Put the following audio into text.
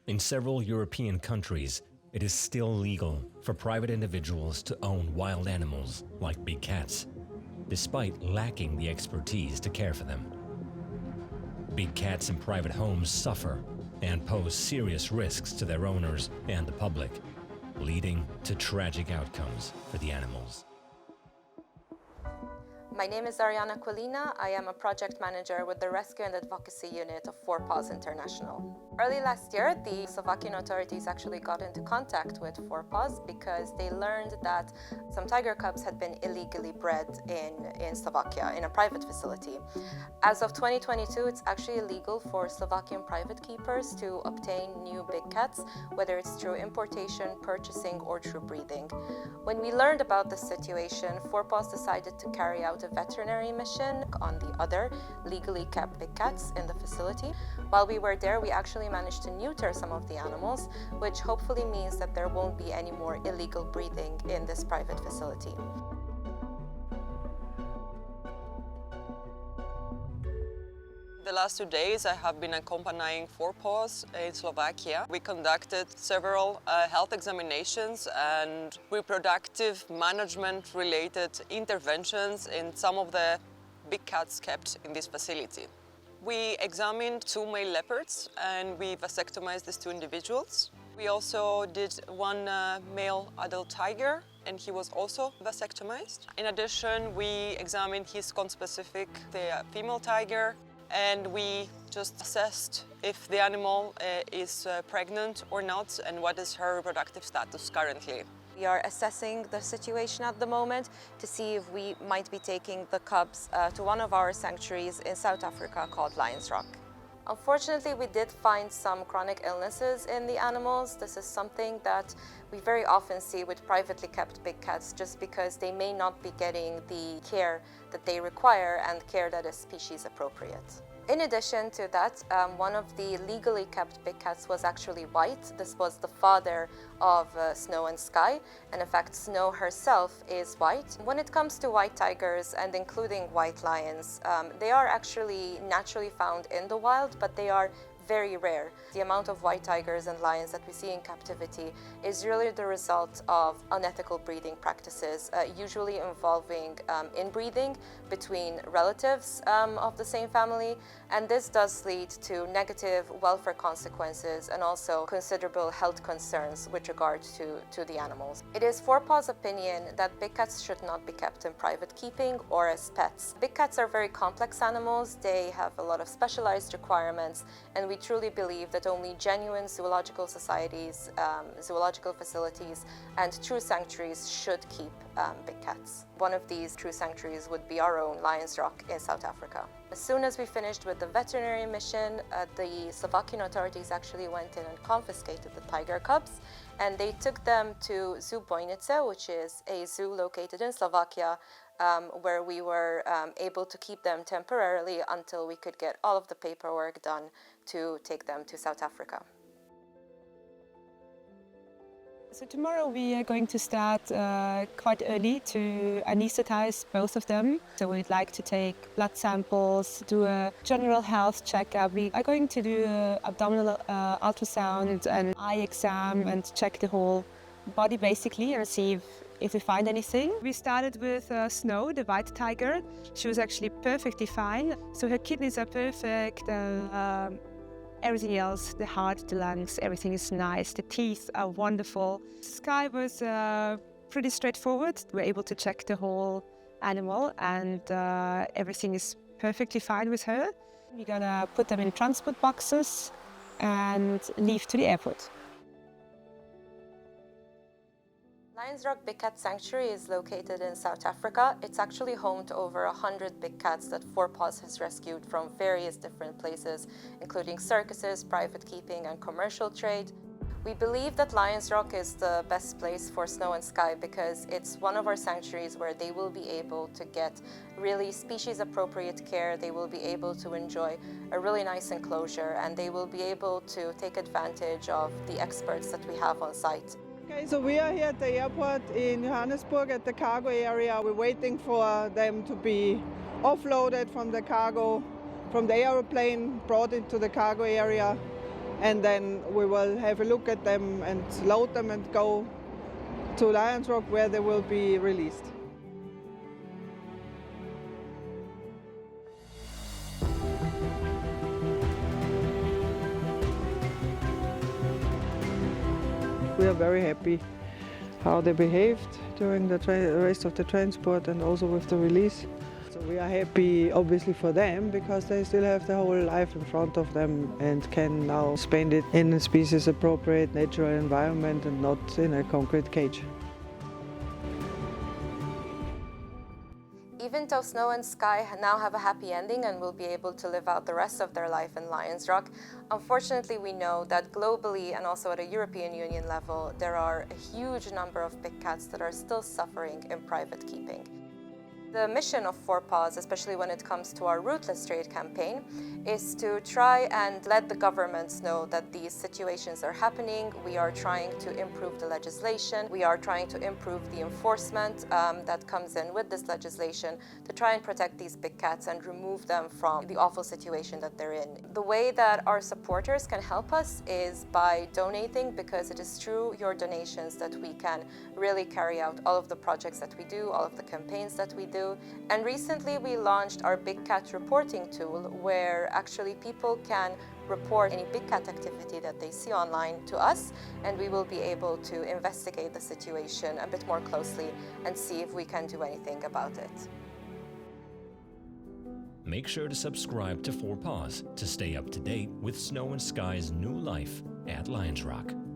In several European countries, it is still legal for private individuals to own wild animals like big cats, despite lacking the expertise to care for them. Big cats in private homes suffer and pose serious risks to their owners and the public, leading to tragic outcomes for the animals. My name is Ariana Colina. I am a project manager with the Rescue and Advocacy Unit of VIER PFOTEN International. Early last year, the Slovakian authorities actually got into contact with VIER PFOTEN because they learned that some tiger cubs had been illegally bred in Slovakia in a private facility. As of 2022, it's actually illegal for Slovakian private keepers to obtain new big cats, whether it's through importation, purchasing, or through breeding. When we learned about this situation, VIER PFOTEN decided to carry out a veterinary mission on the other legally kept big cats in the facility. While we were there, we actually managed to neuter some of the animals, which hopefully means that there won't be any more illegal breeding in this private facility. The last 2 days I have been accompanying VIER PFOTEN in Slovakia. We conducted several health examinations and reproductive management related interventions in some of the big cats kept in this facility. We examined 2 male leopards and we vasectomized these 2 individuals. We also did 1 male adult tiger and he was also vasectomized. In addition, we examined his conspecific, the female tiger, and we just assessed if the animal is pregnant or not and what is her reproductive status currently. We are assessing the situation at the moment to see if we might be taking the cubs to one of our sanctuaries in South Africa called LIONSROCK. Unfortunately, we did find some chronic illnesses in the animals. This is something that we very often see with privately kept big cats just because they may not be getting the care that they require and care that is species appropriate. In addition to that, one of the legally kept big cats was actually white. This was the father of Snow and Sky, and in fact Snow herself is white. When it comes to white tigers and including white lions, they are actually naturally found in the wild, but they are very rare. The amount of white tigers and lions that we see in captivity is really the result of unethical breeding practices, usually involving inbreeding between relatives of the same family, and this does lead to negative welfare consequences and also considerable health concerns with regard to the animals. It is VIER PFOTEN's opinion that big cats should not be kept in private keeping or as pets. Big cats are very complex animals. They have a lot of specialized requirements, and we truly believe that only genuine zoological societies, zoological facilities, and true sanctuaries should keep big cats. One of these true sanctuaries would be our own LIONSROCK in South Africa. As soon as we finished with the veterinary mission, the Slovakian authorities actually went in and confiscated the tiger cubs, and they took them to Zoo Bojnice, which is a zoo located in Slovakia, where we were able to keep them temporarily until we could get all of the paperwork done to take them to South Africa. So tomorrow we are going to start quite early to anesthetize both of them. So we'd like to take blood samples, do a general health checkup. We are going to do an abdominal ultrasound and eye exam and check the whole body basically and see if we find anything. We started with Snow, the white tiger. She was actually perfectly fine. So her kidneys are perfect. Everything else, the heart, the lungs, everything is nice. The teeth are wonderful. Sky was pretty straightforward. We're able to check the whole animal and everything is perfectly fine with her. We're gonna put them in transport boxes and leave to the airport. LIONSROCK Big Cat Sanctuary is located in South Africa. It's actually home to over 100 big cats that VIER PFOTEN has rescued from various different places, including circuses, private keeping, and commercial trade. We believe that LIONSROCK is the best place for Snow and Sky because it's one of our sanctuaries where they will be able to get really species-appropriate care. They will be able to enjoy a really nice enclosure, and they will be able to take advantage of the experts that we have on site. Okay, so we are here at the airport in Johannesburg at the cargo area. We're waiting for them to be offloaded from the cargo, from the aeroplane, brought into the cargo area. and then we will have a look at them and load them and go to LIONSROCK, where they will be released. We are very happy how they behaved during the rest of the transport and also with the release. So we are happy obviously for them, because they still have the whole life in front of them and can now spend it in a species appropriate natural environment and not in a concrete cage. Even though Snow and Sky now have a happy ending and will be able to live out the rest of their life in LIONSROCK, unfortunately we know that globally and also at a European Union level, there are a huge number of big cats that are still suffering in private keeping. The mission of VIER PFOTEN, especially when it comes to our rootless trade campaign, is to try and let the governments know that these situations are happening. We are trying to improve the legislation. We are trying to improve the enforcement that comes in with this legislation to try and protect these big cats and remove them from the awful situation that they're in. The way that our supporters can help us is by donating, because it is through your donations that we can really carry out all of the projects that we do, all of the campaigns that we do. And recently we launched our Big Cat reporting tool, where actually people can report any big cat activity that they see online to us, and we will be able to investigate the situation a bit more closely and see if we can do anything about it. Make sure to subscribe to VIER PFOTEN to stay up to date with Snow and Sky's new life at LIONSROCK.